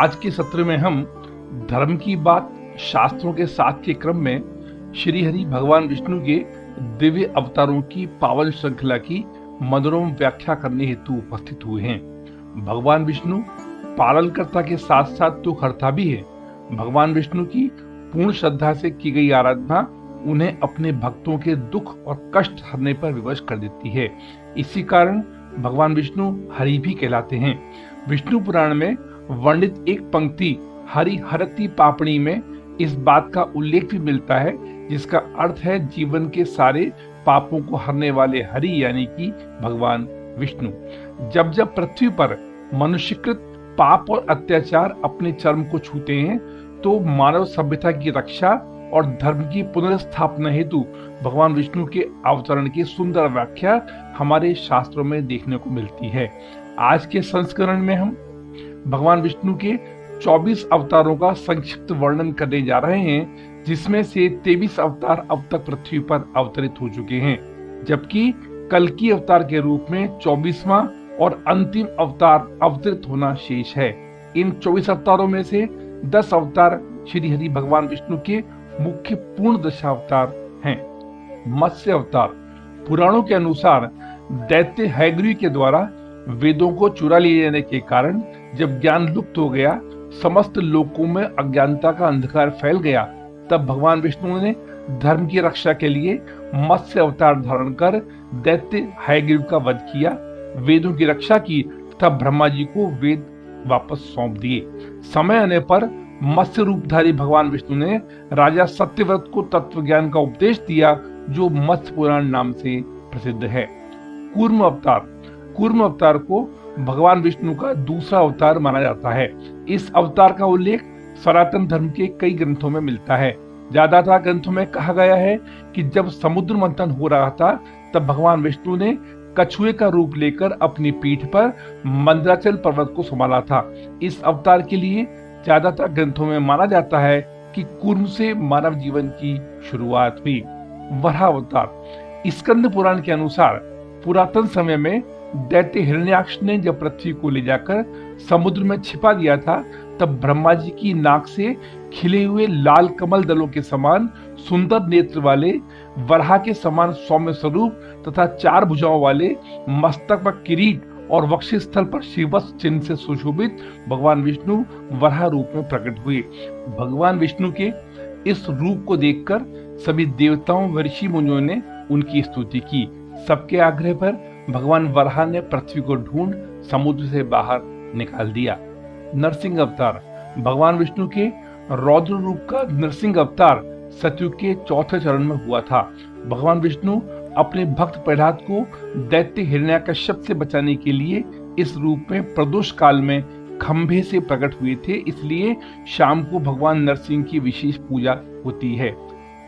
आज के सत्र में हम धर्म की बात शास्त्रों के साथ के क्रम में श्री हरि भगवान विष्णु के दिव्य अवतारों की पावन श्रृंखला की मनोरम व्याख्या करने हेतु उपस्थित हुए हैं। भगवान विष्णु पालनकर्ता के साथ साथ तो कर्ता भी है। भगवान विष्णु की पूर्ण श्रद्धा से की गई आराधना उन्हें अपने भक्तों के दुख और कष्ट हरने पर विवश कर देती है। इसी कारण भगवान विष्णु हरि भी कहलाते हैं। विष्णु पुराण में वर्णित एक पंक्ति हरि हरति पापणी में इस बात का उल्लेख भी मिलता है, जिसका अर्थ है जीवन के सारे पापों को हरने वाले हरि यानी कि भगवान विष्णु। जब जब पृथ्वी पर मनुष्यकृत पाप और अत्याचार अपने चरम को छूते हैं तो मानव सभ्यता की रक्षा और धर्म की पुनर्स्थापना हेतु भगवान विष्णु के अवतरण की सुंदर व्याख्या हमारे शास्त्रों में देखने को मिलती है। आज के संस्करण में हम भगवान विष्णु के 24 अवतारों का संक्षिप्त वर्णन करने जा रहे हैं, जिसमें से 23 अवतार अब तक पृथ्वी पर अवतरित हो चुके हैं, जबकि कल्कि अवतार के रूप में 24वां और अंतिम अवतार अवतरित होना शेष है। इन 24 अवतारों में से 10 अवतार श्री हरि भगवान विष्णु के मुख्य पूर्ण दशावतार हैं। मत्स्य अवतार पुराणों के अनुसार दैत्य हैग्रीव के द्वारा वेदों को चुरा लिए जाने के कारण जब ज्ञान लुप्त हो गया, समस्त लोकों में अज्ञानता का अंधकार फैल गया, तब भगवान विष्णु ने धर्म की रक्षा के लिए मत्स्य अवतार धारण कर दैत्य हैग्रीव का वध किया, वेदों की रक्षा की तथा ब्रह्मा जी को वेद वापस सौंप दिए। समय आने पर मत्स्य रूपधारी भगवान विष्णु ने राजा सत्यव्रत को तत्व ज्ञान का उपदेश दिया, जो मत्स्य पुराण नाम से प्रसिद्ध है। कूर्म अवतार को भगवान विष्णु का दूसरा अवतार माना जाता है। इस अवतार का उल्लेख सनातन धर्म के कई ग्रंथों में मिलता है। ज्यादातर ग्रंथों में कहा गया है कि जब समुद्र मंथन हो रहा था तब भगवान विष्णु ने कछुए का रूप लेकर अपनी पीठ पर मंदराचल पर्वत को संभाला था। इस अवतार के लिए ज्यादातर ग्रंथों में माना जाता है कि कूर्म से मानव जीवन की शुरुआत हुई। वराह अवतार स्कंद पुराण के अनुसार पुरातन समय में दैत्य हिरण्याक्ष ने जब पृथ्वी को ले जाकर समुद्र में छिपा दिया था, तब ब्रह्मा जी की नाक से खिले हुए लाल कमल दलों के समान सुंदर नेत्र वाले, वराह के समान सौम्य स्वरूप तथा 4 भुजाओं वाले, मस्तक पर किरीट और वक्षस्थल पर शिवस चिन्ह से सुशोभित भगवान विष्णु वराह रूप में प्रकट हुए। भगवान विष्णु के इस रूप को देखकर सभी देवताओं व ऋषि मुनियों ने उनकी स्तुति की। सबके आग्रह पर भगवान वराह ने पृथ्वी को ढूंढ समुद्र से बाहर निकाल दिया। नरसिंह अवतार भगवान विष्णु के रौद्र रूप का नरसिंह अवतार सतयुग के चौथे चरण में हुआ था। भगवान विष्णु अपने भक्त प्रहलाद को दैत्य हिरण्याकश्यप से बचाने के लिए इस रूप में प्रदोष काल में खंभे से प्रकट हुए थे, इसलिए शाम को भगवान नरसिंह की विशेष पूजा होती है।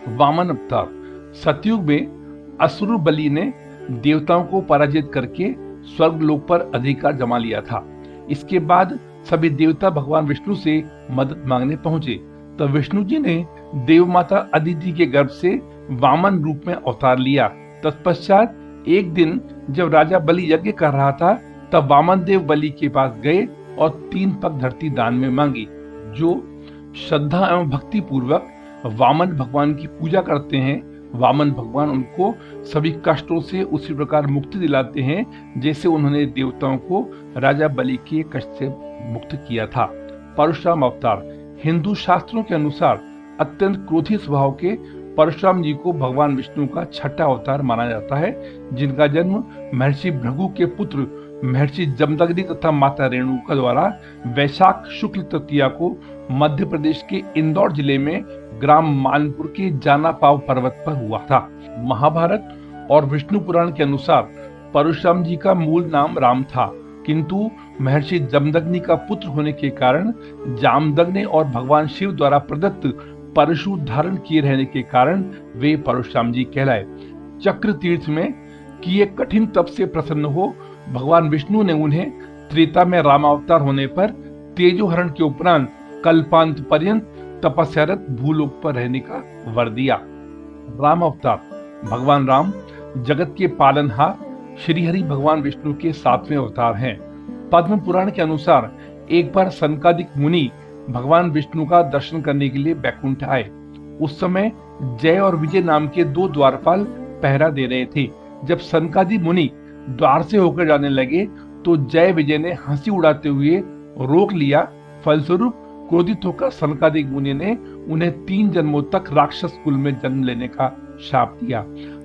वामन अवतार सतयुग में असुर बलि ने देवताओं को पराजित करके स्वर्ग लोक पर अधिकार जमा लिया था। इसके बाद सभी देवता भगवान विष्णु से मदद मांगने पहुंचे, तो विष्णु जी ने देव माता अदिति के गर्भ से वामन रूप में अवतार लिया। तत्पश्चात एक दिन जब राजा बलि यज्ञ कर रहा था, तब वामन देव बलि के पास गए और 3 पग धरती दान में मांगी। जो श्रद्धा एवं भक्ति पूर्वक वामन भगवान की पूजा करते हैं, वामन भगवान उनको सभी कष्टों से उसी प्रकार मुक्ति दिलाते हैं जैसे उन्होंने देवताओं को राजा बलि के कष्ट से मुक्त किया था। परशुराम अवतार हिंदू शास्त्रों के अनुसार अत्यंत क्रोधी स्वभाव के परशुराम जी को भगवान विष्णु का छठा अवतार माना जाता है, जिनका जन्म महर्षि भृगु के पुत्र महर्षि जमदग्नि तथा माता रेणुका द्वारा वैशाख शुक्ल तृतीया को मध्य प्रदेश के इंदौर जिले में ग्राम मानपुर के जानापाव पर्वत पर हुआ था। महाभारत और विष्णु पुराण के अनुसार परशुराम जी का मूल नाम राम था, किंतु महर्षि जमदग्नि का पुत्र होने के कारण जामदग्नि और भगवान शिव द्वारा प्रदत्त परशु धारण किए रहने के कारण वे परशुराम जी कहलाए। चक्र तीर्थ में किए कठिन तप से प्रसन्न हो भगवान विष्णु ने उन्हें त्रेता में रामावतार होने पर तेजोहरण के उपरांत कल्पांत पर्यंत तपस्यारत भूलोक पर रहने का वर दिया। राम अवतार भगवान राम जगत के पालनहार श्री हरि भगवान विष्णु के 7वें अवतार हैं। पद्म पुराण के अनुसार एक बार सनकादिक मुनि भगवान विष्णु का दर्शन करने के लिए बैकुंठ आए। उस समय जय और विजय नाम के दो द्वारपाल पहरा दे रहे थे। जब सनकादि मुनि द्वार से होकर जाने लगे तो जय विजय ने हंसी उड़ाते हुए रोक लिया। फलस्वरूप क्रोधित होकर सनकादिक मुनि ने उन्हें 3 जन्मों तक राक्षस कुल में जन्म लेने का शाप दिया।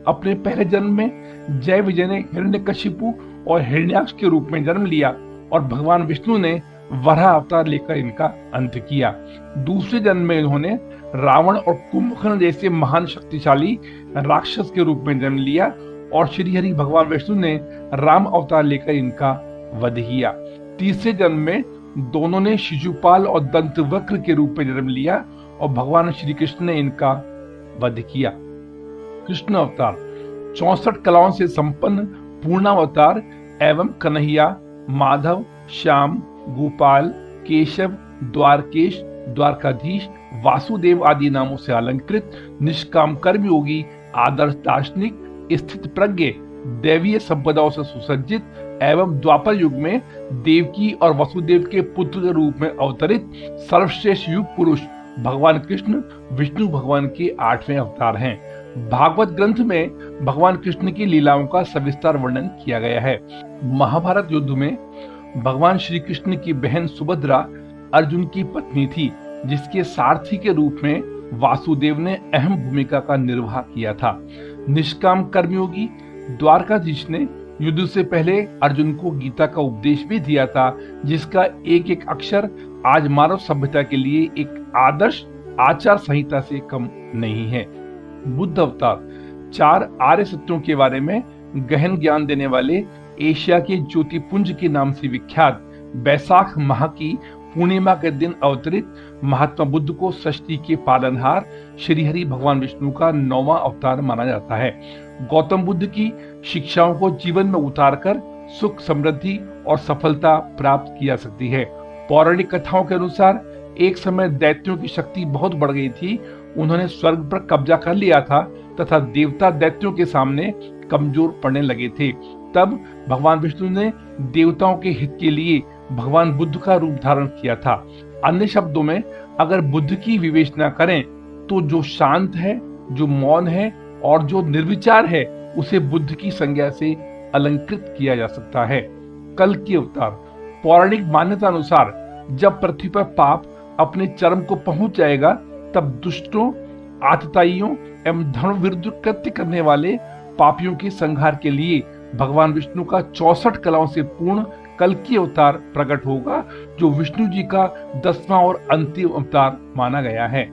अपने पहले जन्म में जय विजय ने हिरण्यकशिपु और हिरण्याक्ष के रूप में जन्म लिया और भगवान विष्णु ने वराह अवतार लेकर इनका अंत किया। दूसरे जन्म में इन्होंने रावण और कुंभकर्ण जैसे महान शक्तिशाली राक्षस के रूप में जन्म लिया और श्री हरि भगवान विष्णु ने राम अवतार लेकर इनका वध किया। तीसरे जन्म में दोनों ने शिशुपाल और दंतवक्र के रूप में जन्म लिया और भगवान श्री कृष्ण ने इनका वध किया। कृष्ण अवतार 64 कलाओं से संपन्न पूर्णावतार एवं कन्हैया, माधव, श्याम, गोपाल, केशव, द्वारकेश, द्वारकाधीश, वासुदेव आदि नामों से अलंकृत निष्काम कर्मयोगी, आदर्श दार्शनिक, स्थित प्रज्ञ, दैवीय संपदाओं से सुसज्जित एवं द्वापर युग में देवकी और वसुदेव के पुत्र के रूप में अवतरित सर्वश्रेष्ठ युग पुरुष भगवान कृष्ण विष्णु भगवान के 8वें अवतार हैं। भागवत ग्रंथ में भगवान कृष्ण की लीलाओं का सविस्तार वर्णन किया गया है। महाभारत युद्ध में भगवान श्री कृष्ण की बहन सुभद्रा अर्जुन की पत्नी थी, जिसके सारथी के रूप में वासुदेव ने अहम भूमिका का निर्वाह किया था। निष्काम कर्मयोगी द्वारकाधीश ने युद्ध से पहले अर्जुन को गीता का उपदेश भी दिया था, जिसका एक एक अक्षर आज मानव सभ्यता के लिए एक आदर्श आचार संहिता से कम नहीं है। बुद्ध अवतार 4 आर्य सत्यों के बारे में गहन ज्ञान देने वाले एशिया के ज्योतिपुंज के नाम से विख्यात बैसाख माह की पूर्णिमा के दिन अवतरित महात्मा बुद्ध को सृष्टि के पालनहार श्री हरि भगवान विष्णु का 9वां अवतार माना जाता है। गौतम बुद्ध की शिक्षाओं को जीवन में उतारकर सुख, समृद्धि और सफलता प्राप्त की जा सकती है। पौराणिक कथाओं के अनुसार एक समय दैत्यों की शक्ति बहुत बढ़ गई थी। उन्होंने स्वर्ग पर कब्जा कर लिया था तथा देवता दैत्यों के सामने कमजोर पड़ने लगे थे। तब भगवान विष्णु ने देवताओं के हित के लिए भगवान बुद्ध का रूप धारण किया था। अन्य शब्दों में अगर बुद्ध की विवेचना करें तो जो शांत है, जो मौन है और जो निर्विचार है, उसे बुद्ध की संज्ञा से अलंकृत किया जा सकता है। कल की अवतार पौराणिक मान्यता अनुसार जब पृथ्वी पर पाप अपने चरम को पहुंच जाएगा, तब दुष्टों, आतताइयों एवं धर्म विरुद्ध कृत्य करने वाले पापियों के संहार के लिए भगवान विष्णु का 64 कलाओं से पूर्ण कल्कि अवतार प्रकट होगा, जो विष्णु जी का 10वां और अंतिम अवतार माना गया है।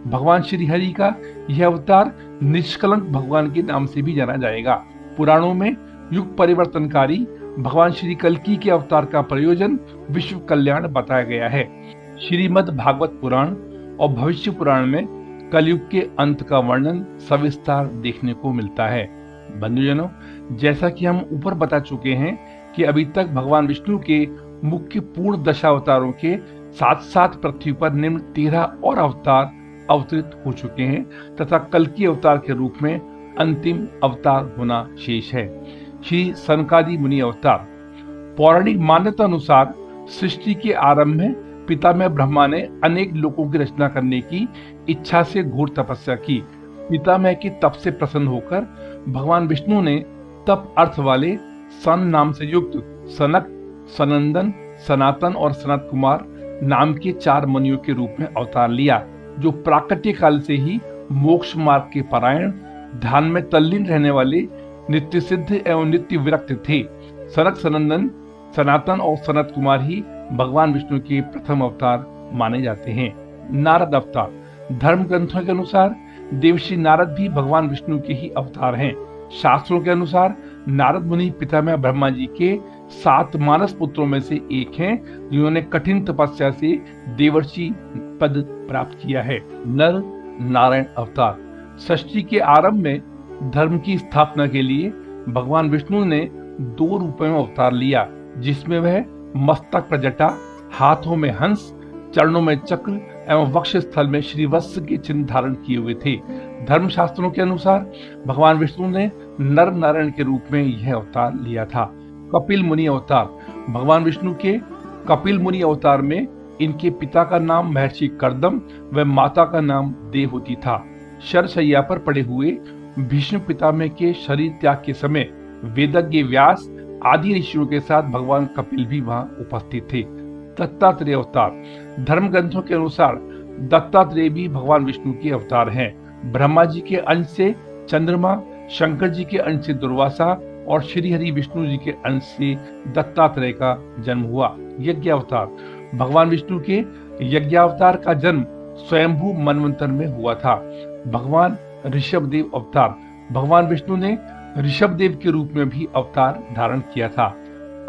भगवान श्री हरि का यह अवतार निष्कलंक भगवान के नाम से भी जाना जाएगा। पुराणों में युग परिवर्तनकारी भगवान श्री कल्कि के अवतार का प्रयोजन विश्व कल्याण बताया गया है। श्रीमद् भागवत पुराण और भविष्य पुराण में कलयुग के अंत का वर्णन सविस्तार देखने को मिलता है। बंधुजनों, जैसा कि हम ऊपर बता चुके हैं कि अभी तक भगवान विष्णु के मुख्य पूर्ण दशावतारों के साथ साथ पृथ्वी पर निम्न 13 और अवतार अवतरित हो चुके हैं तथा कल्कि अवतार के रूप में अंतिम अवतार होना शेष है। श्री सनकादि मुनि अवतार पौराणिक मान्यता अनुसार सृष्टि के आरंभ में पितामह ब्रह्मा ने अनेक लोकों की रचना करने की इच्छा से घोर तपस्या की। पितामह की तप से प्रसन्न होकर भगवान विष्णु ने तप अर्थ वाले सन नाम से युक्त सनक, सनंदन, सनातन और सनत कुमार नाम के 4 मुनियों के रूप में अवतार लिया, जो प्राकट्य काल से ही मोक्ष मार्ग के परायण, ध्यान में तल्लीन रहने वाले, नित्य सिद्ध एवं नित्य विरक्त थे। सनक, सनंदन, सनातन और सनत कुमार ही भगवान विष्णु के प्रथम अवतार माने जाते हैं। नारद अवतार धर्म ग्रंथों के अनुसार देवश्री नारद भी भगवान विष्णु के ही अवतार हैं। शास्त्रों के अनुसार नारद मुनि पितामह ब्रह्मा जी के 7 मानस पुत्रों में से एक हैं, जिन्होंने कठिन तपस्या से देवर्षि पद प्राप्त किया है। नर नारायण अवतार सृष्टि के आरंभ में धर्म की स्थापना के लिए भगवान विष्णु ने 2 रूपों में अवतार लिया, जिसमें वह मस्तक पर जटा, हाथों में हंस, चरणों में चक्र एवं वक्ष स्थल में श्रीवत्स के चिन्ह धारण किए हुए थे। धर्मशास्त्रों के अनुसार भगवान विष्णु ने नर नारायण के रूप में यह अवतार लिया था। कपिल मुनि अवतार भगवान विष्णु के कपिल मुनि अवतार में इनके पिता का नाम महर्षि कर्दम व माता का नाम देवहूति था। शरशैया पर पड़े हुए भीष्म पितामह के शरीर त्याग के समय वेदज्ञ व्यास आदि ऋषियों के साथ भगवान कपिल भी वहां उपस्थित थे। दत्तात्रेय अवतार। धर्म ग्रंथों के अनुसार दत्तात्रेय भी भगवान विष्णु के अवतार हैं। ब्रह्मा जी के अंश से चंद्रमा, शंकर जी के अंश से दुर्वासा और श्री हरि विष्णु जी के अंश से दत्तात्रेय का जन्म हुआ। यज्ञ अवतार। भगवान विष्णु के यज्ञावतार का जन्म स्वयंभू मनवंतर में हुआ था। भगवान ऋषभदेव अवतार। भगवान विष्णु ने ऋषभदेव के रूप में भी अवतार धारण किया था।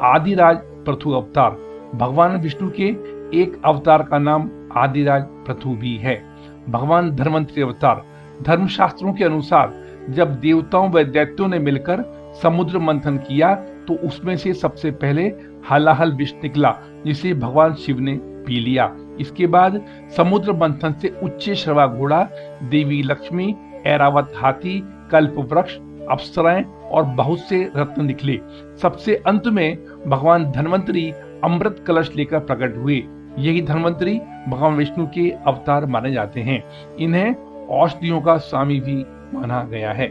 आदिराज पृथु अवतार। भगवान विष्णु के एक अवतार का नाम आदिराज पृथु भी है। भगवान धन्वंतरि अवतार। धर्मशास्त्रों के अनुसार जब देवताओं व दैत्यों ने मिलकर समुद्र मंथन किया तो उसमें से सबसे पहले हलाहल विष निकला, जिसे भगवान शिव ने पी लिया। इसके बाद समुद्र मंथन से उच्चैःश्रवा घोड़ा, देवी लक्ष्मी, ऐरावत हाथी, कल्प वृक्ष, अप्सराएं और बहुत से रत्न निकले। सबसे अंत में भगवान धन्वंतरि अमृत कलश लेकर प्रकट हुए। यही धन्वंतरि भगवान विष्णु के अवतार माने जाते हैं। इन्हें औषधियों का स्वामी भी माना गया है।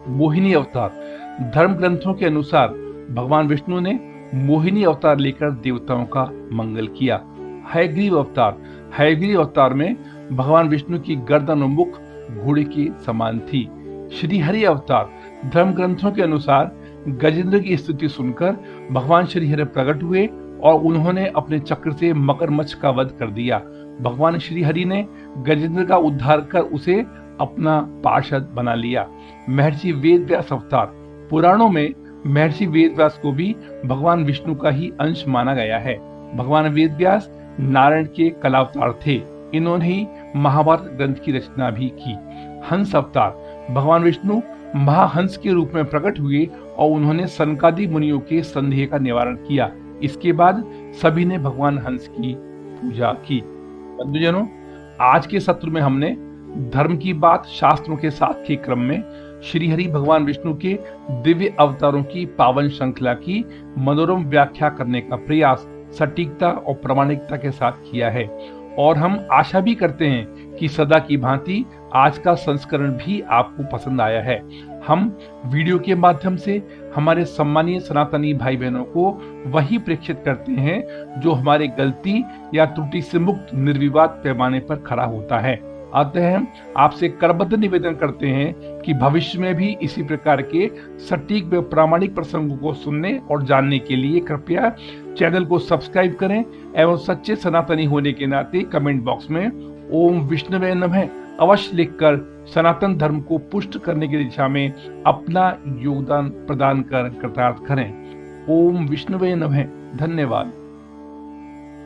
मोहिनी अवतार। धर्म ग्रंथों के अनुसार भगवान विष्णु ने मोहिनी अवतार लेकर देवताओं का मंगल किया। हयग्रीव अवतार। हयग्रीव अवतार में भगवान विष्णु की गर्दन और मुख घोड़े के समान थी। श्री हरि अवतार। धर्म ग्रंथों के अनुसार गजेंद्र की स्तुति सुनकर भगवान श्री हरि प्रकट हुए और उन्होंने अपने चक्र से मगरमच्छ का वध कर दिया। भगवान श्री हरि ने गजेंद्र का उद्धार कर उसे अपना पार्षद बना लिया। महर्षि वेदव्यास अवतार। पुराणों में महर्षि वेदव्यास को भी भगवान विष्णु का ही अंश माना गया है। भगवान वेदव्यास नारायण के कलावतार थे। इन्होंने ही महाभारत ग्रंथ की रचना भी की। हंस अवतार। भगवान विष्णु महाहंस के रूप में प्रकट हुए और उन्होंने सनकादि मुनियों के संदेह का निवारण किया। इसके बाद सभी ने भगवान हंस की पूजा की। बंधुजनों, आज के सत्र में हमने धर्म की बात शास्त्रों के साथ के क्रम में श्री हरि भगवान विष्णु के दिव्य अवतारों की पावन श्रृंखला की मनोरम व्याख्या करने का प्रयास सटीकता और प्रामाणिकता के साथ किया है और हम आशा भी करते हैं कि सदा की भांति आज का संस्करण भी आपको पसंद आया है। हम वीडियो के माध्यम से हमारे सम्मानीय सनातनी भाई बहनों को वही प्रेक्षित करते हैं जो हमारे गलती या त्रुटि से मुक्त निर्विवाद पैमाने पर खड़ा होता है। अतः हम आपसे करबद्ध निवेदन करते हैं कि भविष्य में भी इसी प्रकार के सटीक व प्रामाणिक प्रसंगों को सुनने और जानने के लिए कृपया चैनल को सब्सक्राइब करें एवं सच्चे सनातनी होने के नाते कमेंट बॉक्स में ओम विष्णुवे नमः अवश्य लिखकर सनातन धर्म को पुष्ट करने की दिशा में अपना योगदान प्रदान कर कृतार्थ करें। ओम विष्णुवे नमः। धन्यवाद।